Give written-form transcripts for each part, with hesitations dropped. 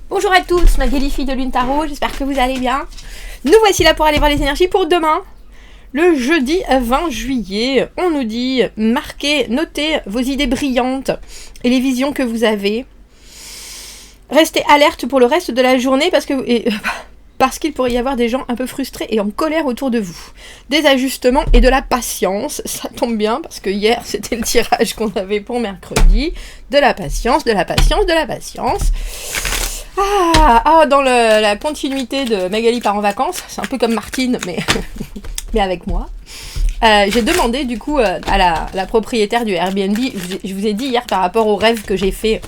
Bonjour à tous, Magali fille de Lune Tarot, j'espère que vous allez bien. Nous voici là pour aller voir les énergies pour demain. Le jeudi 20 juillet, on nous dit marquez, notez vos idées brillantes et les visions que vous avez. Restez alerte pour le reste de la journée parce qu'il pourrait y avoir des gens un peu frustrés et en colère autour de vous. Des ajustements et de la patience, ça tombe bien parce que hier c'était le tirage qu'on avait pour mercredi. De la patience, de la patience, de la patience. Dans la continuité de Magali part en vacances, c'est un peu comme Martine, mais, mais avec moi. J'ai demandé du coup à la propriétaire du Airbnb, je vous ai dit hier par rapport au rêve que j'ai fait,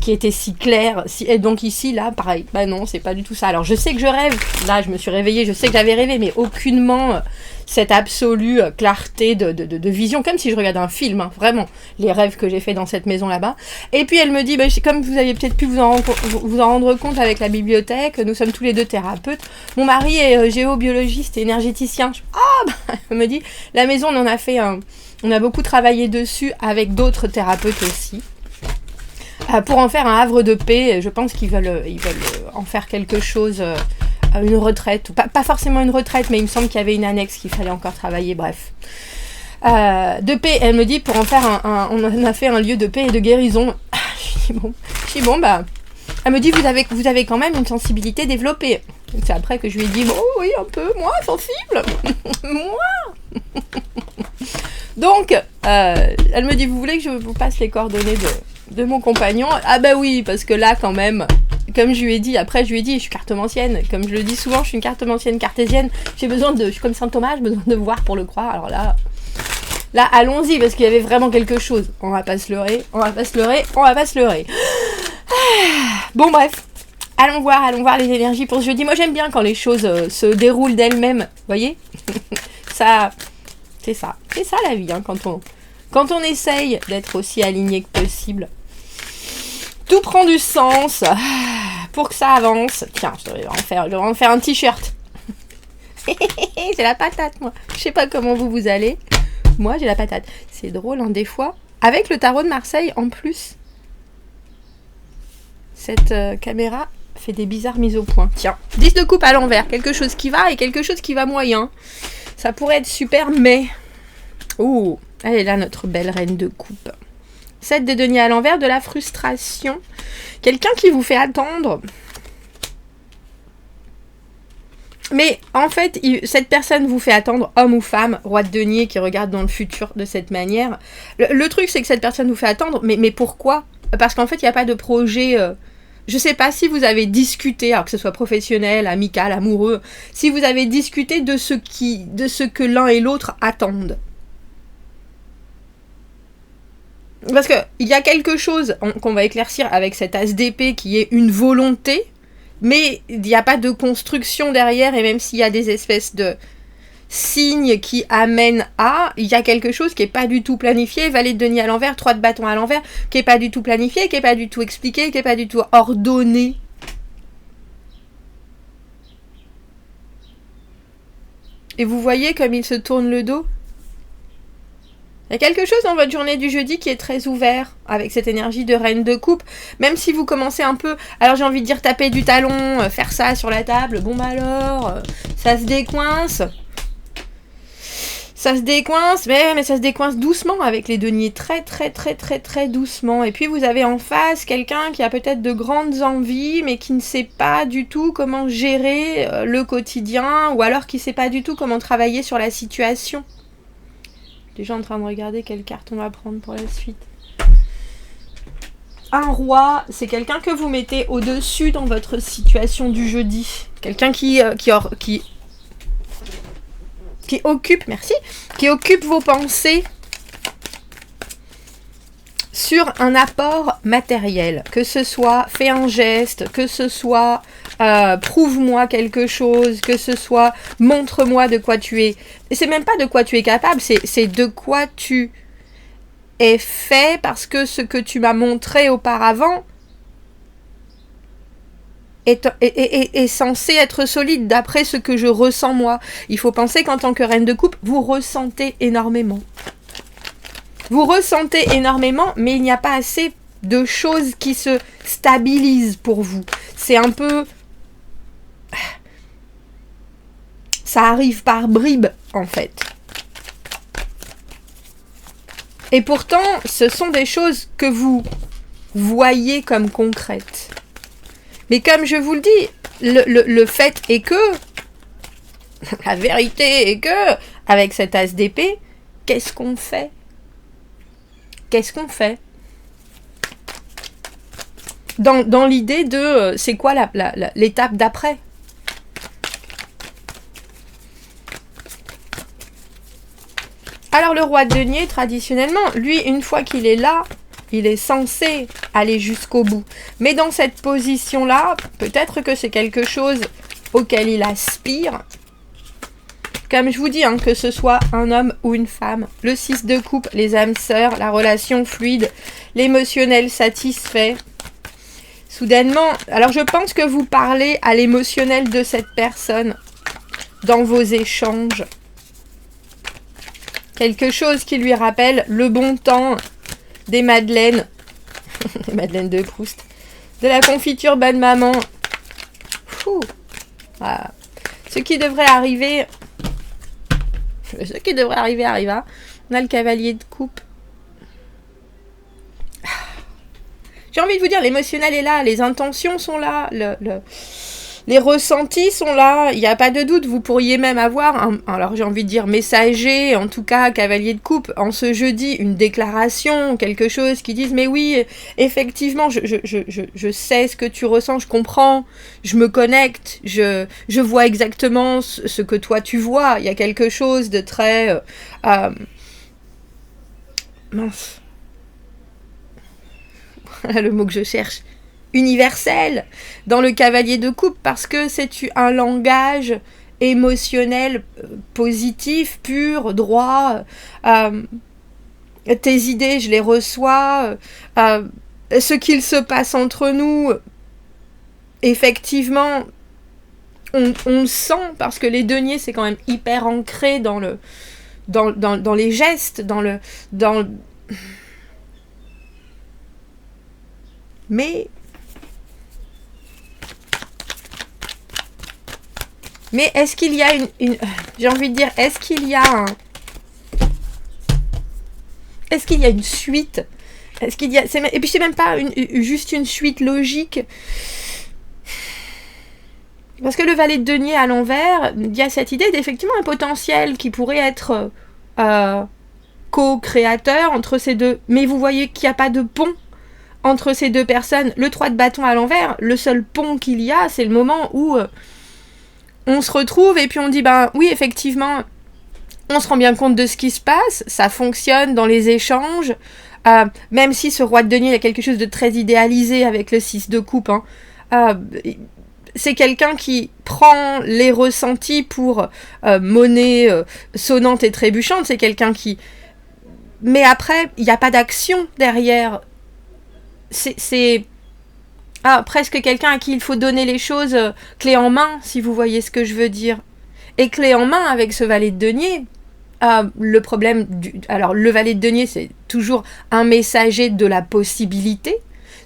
qui était si clair, et donc ici, là, pareil, bah non, c'est pas du tout ça. Alors je sais que je rêve, là je me suis réveillée, je sais que j'avais rêvé, mais aucunement cette absolue clarté de vision, comme si je regardais un film, hein, vraiment, les rêves que j'ai fait dans cette maison là-bas. Et puis elle me dit, comme vous aviez peut-être pu vous en rendre compte avec la bibliothèque, nous sommes tous les deux thérapeutes, mon mari est géobiologiste et énergéticien. Elle me dit, la maison on en a fait on a beaucoup travaillé dessus avec d'autres thérapeutes aussi. Pour en faire un havre de paix, je pense qu'ils veulent en faire quelque chose, une retraite, pas forcément une retraite, mais il me semble qu'il y avait une annexe qu'il fallait encore travailler, bref. De paix, elle me dit, pour en faire on en a fait un lieu de paix et de guérison. Je dis bon, elle me dit, vous avez quand même une sensibilité développée. C'est après que je lui ai dit, bon, oui, un peu, moi, sensible, moi. Donc, elle me dit, vous voulez que je vous passe les coordonnées de mon compagnon? Ah bah oui, parce que là quand même, comme je lui ai dit, je suis cartomancienne, comme je le dis souvent, je suis une cartomancienne cartésienne, je suis comme Saint Thomas, j'ai besoin de voir pour le croire. Alors là allons-y, parce qu'il y avait vraiment quelque chose. On va pas se leurrer. Bon bref, allons voir les énergies pour ce jeudi. Moi j'aime bien quand les choses se déroulent d'elles-mêmes, vous voyez. Ça, c'est ça la vie, hein, quand on essaye d'être aussi aligné que possible, tout prend du sens pour que ça avance. Tiens, je devrais en faire un t-shirt. J'ai la patate, moi. Je sais pas comment vous allez. Moi, j'ai la patate. C'est drôle, hein, des fois. Avec le tarot de Marseille, en plus, cette caméra fait des bizarres mises au point. Tiens, 10 de coupe à l'envers. Quelque chose qui va et quelque chose qui va moyen. Ça pourrait être super, mais... Ouh, elle est là, notre belle reine de coupe. 7 de denier à l'envers, de la frustration. Quelqu'un qui vous fait attendre. Mais en fait, cette personne vous fait attendre, homme ou femme, roi de denier qui regarde dans le futur de cette manière. Le truc, c'est que cette personne vous fait attendre, mais pourquoi ? Parce qu'en fait, il n'y a pas de projet... Je sais pas si vous avez discuté, alors que ce soit professionnel, amical, amoureux, si vous avez discuté de ce que l'un et l'autre attendent. Parce que il y a quelque chose qu'on va éclaircir avec cet as d'épée qui est une volonté, mais il n'y a pas de construction derrière, et même s'il y a des espèces de signes qui amènent à, il y a quelque chose qui n'est pas du tout planifié. Valet de denier à l'envers, 3 de bâton à l'envers, qui n'est pas du tout planifié, qui n'est pas du tout expliqué, qui n'est pas du tout ordonné. Et vous voyez comme il se tourne le dos ? Il y a quelque chose dans votre journée du jeudi qui est très ouvert avec cette énergie de reine de coupe. Même si vous commencez un peu, alors j'ai envie de dire taper du talon, faire ça sur la table, bon bah alors, ça se décoince. Ça se décoince, mais ça se décoince doucement avec les deniers, très doucement. Et puis vous avez en face quelqu'un qui a peut-être de grandes envies, mais qui ne sait pas du tout comment gérer le quotidien, ou alors qui ne sait pas du tout comment travailler sur la situation. Déjà en train de regarder quelle carte on va prendre pour la suite. Un roi, c'est quelqu'un que vous mettez au-dessus dans votre situation du jeudi. Quelqu'un qui occupe vos pensées sur un apport matériel, que ce soit fais un geste, que ce soit prouve-moi quelque chose, que ce soit montre-moi de quoi tu es. Et c'est même pas de quoi tu es capable, c'est de quoi tu es fait, parce que ce que tu m'as montré auparavant est censé être solide d'après ce que je ressens moi. Il faut penser qu'en tant que reine de coupe, vous ressentez énormément. Vous ressentez énormément, mais il n'y a pas assez de choses qui se stabilisent pour vous. C'est un peu... Ça arrive par bribes, en fait. Et pourtant, ce sont des choses que vous voyez comme concrètes. Mais comme je vous le dis, le fait est que, la vérité est que, avec cet as d'épée, qu'est-ce qu'on fait? Qu'est-ce qu'on fait? Dans l'idée de, c'est quoi l'étape d'après? Alors le roi de denier, traditionnellement, lui, une fois qu'il est là, il est censé aller jusqu'au bout. Mais dans cette position-là, peut-être que c'est quelque chose auquel il aspire. Comme je vous dis, hein, que ce soit un homme ou une femme. Le 6 de coupe, les âmes sœurs, la relation fluide, l'émotionnel satisfait. Soudainement, alors je pense que vous parlez à l'émotionnel de cette personne dans vos échanges. Quelque chose qui lui rappelle le bon temps des madeleines, des madeleines de Proust, de la confiture bonne maman. Voilà. Ce qui devrait arriver arriva. On a le cavalier de coupe. J'ai envie de vous dire, l'émotionnel est là, les intentions sont là, les ressentis sont là, il n'y a pas de doute, vous pourriez même avoir, alors j'ai envie de dire messager, en tout cas cavalier de coupe, en ce jeudi, une déclaration, quelque chose qui dise, mais oui, effectivement, je sais ce que tu ressens, je comprends, je me connecte, je vois exactement ce que toi tu vois, il y a quelque chose de très... mince. Voilà le mot que je cherche. Universel dans le cavalier de coupe parce que c'est un langage émotionnel positif, pur, droit. Tes idées, je les reçois. Ce qu'il se passe entre nous, effectivement, on le sent parce que les deniers, c'est quand même hyper ancré dans les gestes, Mais est-ce qu'il y a j'ai envie de dire, est-ce qu'il y a une suite? Est-ce qu'il y a, et puis c'est même pas juste une suite logique. Parce que le valet de denier à l'envers, il y a cette idée d'effectivement un potentiel qui pourrait être co-créateur entre ces deux. Mais vous voyez qu'il n'y a pas de pont entre ces deux personnes. Le 3 de bâton à l'envers, le seul pont qu'il y a, c'est le moment où... on se retrouve et puis on dit, ben oui, effectivement, on se rend bien compte de ce qui se passe, ça fonctionne dans les échanges, même si ce roi de denier, il y a quelque chose de très idéalisé avec le 6 de coupe, hein. C'est quelqu'un qui prend les ressentis pour monnaie sonnante et trébuchante, c'est quelqu'un qui... Mais après, il n'y a pas d'action derrière. C'est presque quelqu'un à qui il faut donner les choses clé en main, si vous voyez ce que je veux dire. Et clé en main avec ce valet de denier, le problème... Alors, le valet de denier, c'est toujours un messager de la possibilité.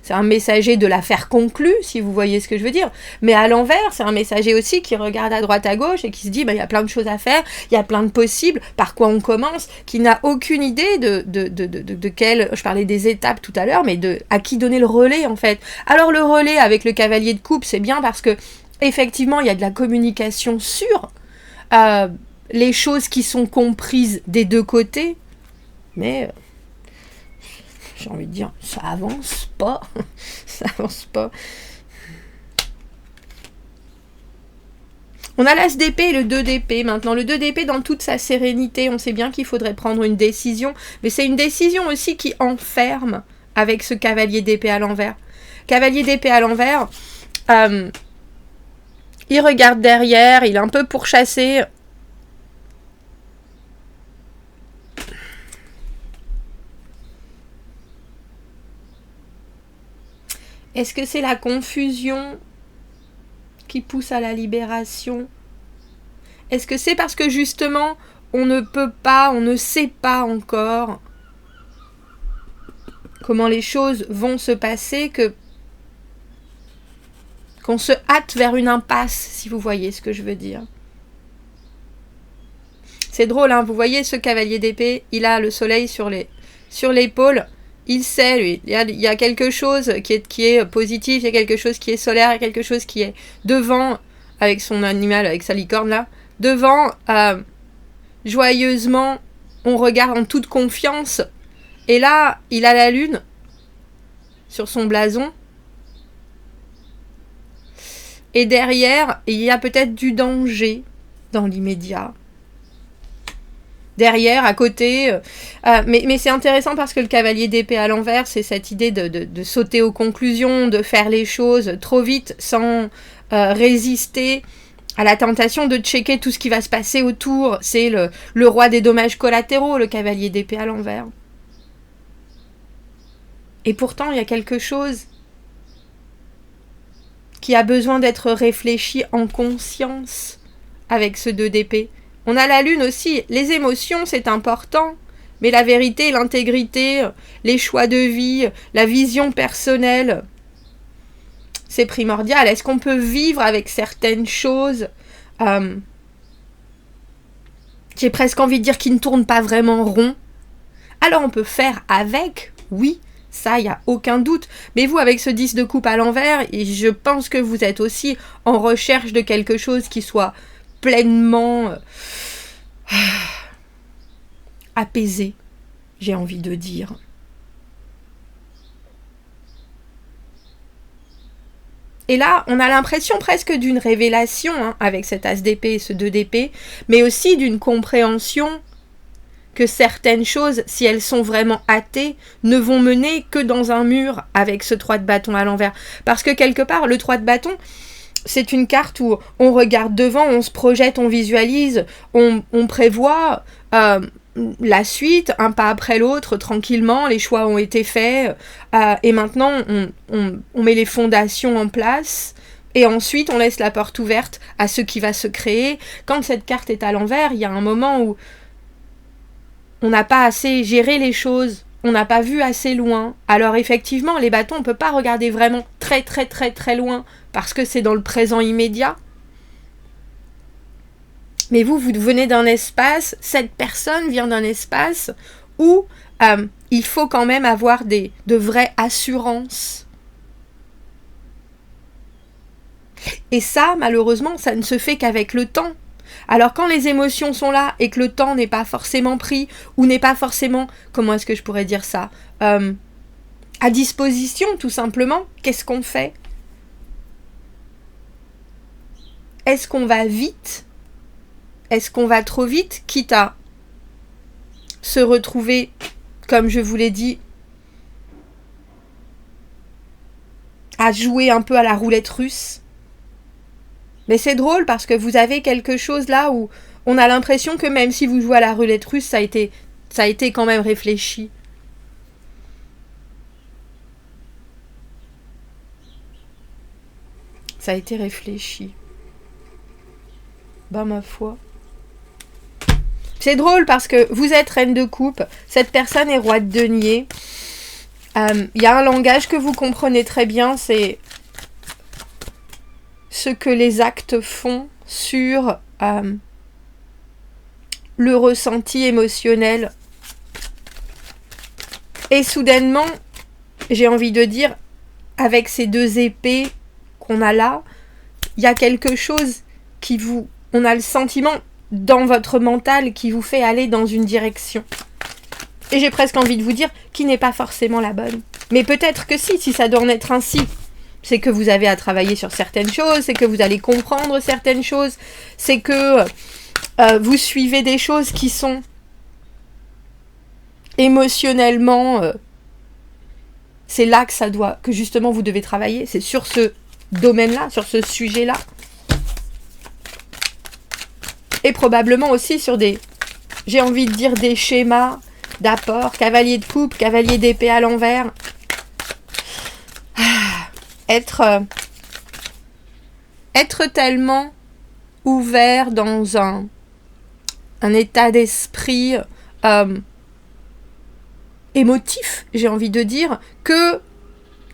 C'est un messager de l'affaire conclue, si vous voyez ce que je veux dire. Mais à l'envers, c'est un messager aussi qui regarde à droite à gauche et qui se dit, il y a plein de choses à faire, il y a plein de possibles, par quoi on commence, qui n'a aucune idée de quelle... Je parlais des étapes tout à l'heure, mais à qui donner le relais, en fait. Alors, le relais avec le cavalier de coupe, c'est bien parce que, effectivement, il y a de la communication sur les choses qui sont comprises des deux côtés, mais... j'ai envie de dire, ça avance pas. Ça avance pas. On a l'as d'épée et le 2 d'épée maintenant. Le 2 d'épée dans toute sa sérénité, on sait bien qu'il faudrait prendre une décision, mais c'est une décision aussi qui enferme avec ce cavalier d'épée à l'envers. Cavalier d'épée à l'envers, il regarde derrière, il est un peu pourchassé. Est-ce que c'est la confusion qui pousse à la libération? Est-ce que c'est parce que justement, on ne peut pas, on ne sait pas encore comment les choses vont se passer, qu'on se hâte vers une impasse, si vous voyez ce que je veux dire. C'est drôle, hein, vous voyez ce cavalier d'épée, il a le soleil sur l'épaule, il sait, lui, il y a quelque chose qui est positif, il y a quelque chose qui est solaire, il y a quelque chose qui est devant, avec son animal, avec sa licorne là, devant, joyeusement, on regarde en toute confiance, et là, il a la lune sur son blason, et derrière, il y a peut-être du danger dans l'immédiat. Derrière, à côté, mais c'est intéressant parce que le cavalier d'épée à l'envers, c'est cette idée de sauter aux conclusions, de faire les choses trop vite sans résister à la tentation de checker tout ce qui va se passer autour. C'est le roi des dommages collatéraux, le cavalier d'épée à l'envers. Et pourtant, il y a quelque chose qui a besoin d'être réfléchi en conscience avec ce 2 d'épée. On a la lune aussi. Les émotions, c'est important. Mais la vérité, l'intégrité, les choix de vie, la vision personnelle, c'est primordial. Est-ce qu'on peut vivre avec certaines choses j'ai presque envie de dire qui ne tournent pas vraiment rond? Alors on peut faire avec, oui. Ça, il n'y a aucun doute. Mais vous, avec ce 10 de coupe à l'envers, et je pense que vous êtes aussi en recherche de quelque chose qui soit pleinement apaisé, j'ai envie de dire. Et là, on a l'impression presque d'une révélation, hein, avec cet as d'épée et ce 2 d'épée, mais aussi d'une compréhension que certaines choses, si elles sont vraiment hâtées, ne vont mener que dans un mur avec ce 3 de bâton à l'envers. Parce que quelque part, le 3 de bâton, c'est une carte où on regarde devant, on se projette, on visualise, on prévoit la suite, un pas après l'autre, tranquillement, les choix ont été faits, et maintenant on met les fondations en place, et ensuite on laisse la porte ouverte à ce qui va se créer. Quand cette carte est à l'envers, il y a un moment où on n'a pas assez géré les choses, on n'a pas vu assez loin. Alors effectivement, les bâtons, on ne peut pas regarder vraiment très très très très loin, parce que c'est dans le présent immédiat. Mais vous venez d'un espace, cette personne vient d'un espace où il faut quand même avoir de vraies assurances. Et ça, malheureusement, ça ne se fait qu'avec le temps. Alors quand les émotions sont là et que le temps n'est pas forcément pris, ou n'est pas forcément, comment est-ce que je pourrais dire ça, à disposition tout simplement, qu'est-ce qu'on fait? Est-ce qu'on va vite? Est-ce qu'on va trop vite, quitte à se retrouver, comme je vous l'ai dit, à jouer un peu à la roulette russe? Mais c'est drôle parce que vous avez quelque chose là où on a l'impression que même si vous jouez à la roulette russe, ça a été quand même réfléchi. Ça a été réfléchi. Ben ma foi. C'est drôle parce que vous êtes reine de coupe, cette personne est roi de denier. Y a un langage que vous comprenez très bien, c'est ce que les actes font sur le ressenti émotionnel. Et soudainement, j'ai envie de dire, avec ces 2 épées qu'on a là, il y a quelque chose qui vous... On a le sentiment dans votre mental qui vous fait aller dans une direction. Et j'ai presque envie de vous dire qui n'est pas forcément la bonne. Mais peut-être que si ça doit en être ainsi. C'est que vous avez à travailler sur certaines choses, c'est que vous allez comprendre certaines choses, c'est que vous suivez des choses qui sont émotionnellement... c'est là que justement vous devez travailler, c'est sur ce domaine-là, sur ce sujet-là. Et probablement aussi sur j'ai envie de dire des schémas d'apport, cavalier de coupe, cavalier d'épée à l'envers. Être tellement ouvert dans un état d'esprit émotif, j'ai envie de dire, que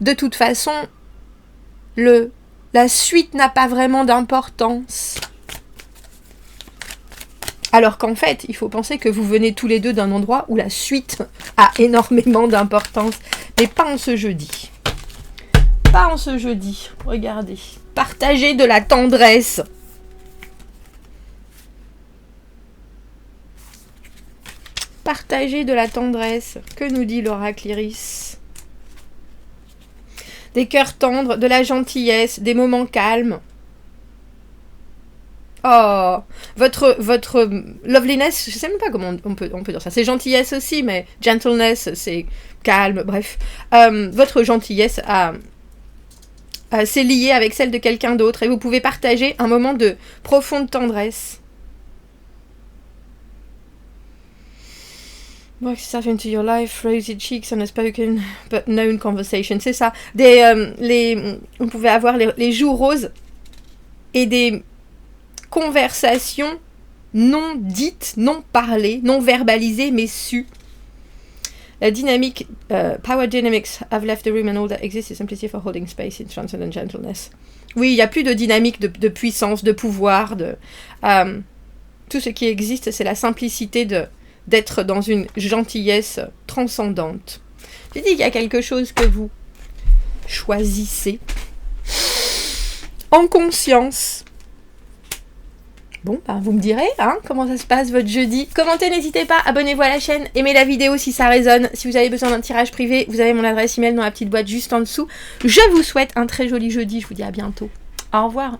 de toute façon, la suite n'a pas vraiment d'importance. Alors qu'en fait, il faut penser que vous venez tous les deux d'un endroit où la suite a énormément d'importance. Mais pas en ce jeudi. Pas en ce jeudi. Regardez. Partagez de la tendresse. Partagez de la tendresse. Que nous dit l'oracle Iris? Des cœurs tendres, de la gentillesse, des moments calmes. Oh, votre loveliness, je sais même pas comment on peut dire ça. C'est gentillesse aussi, mais gentleness, c'est calme, bref. Votre gentillesse c'est lié avec celle de quelqu'un d'autre et vous pouvez partager un moment de profonde tendresse. Work yourself into your life, rosy cheeks and a spoken but known conversation. C'est ça. On pouvait avoir les joues roses et des conversations non dites, non parlées, non verbalisées, mais sues. La dynamique, power dynamics have left the room and all that exists is simplicity for holding space in transcendent gentleness. Oui, il n'y a plus de dynamique de puissance, de pouvoir, tout ce qui existe, c'est la simplicité d'être dans une gentillesse transcendante. J'ai dit qu'il y a quelque chose que vous choisissez en conscience. Bon, vous me direz comment ça se passe votre jeudi. Commentez, n'hésitez pas, abonnez-vous à la chaîne, aimez la vidéo si ça résonne. Si vous avez besoin d'un tirage privé, vous avez mon adresse email dans la petite boîte juste en dessous. Je vous souhaite un très joli jeudi, je vous dis à bientôt. Au revoir.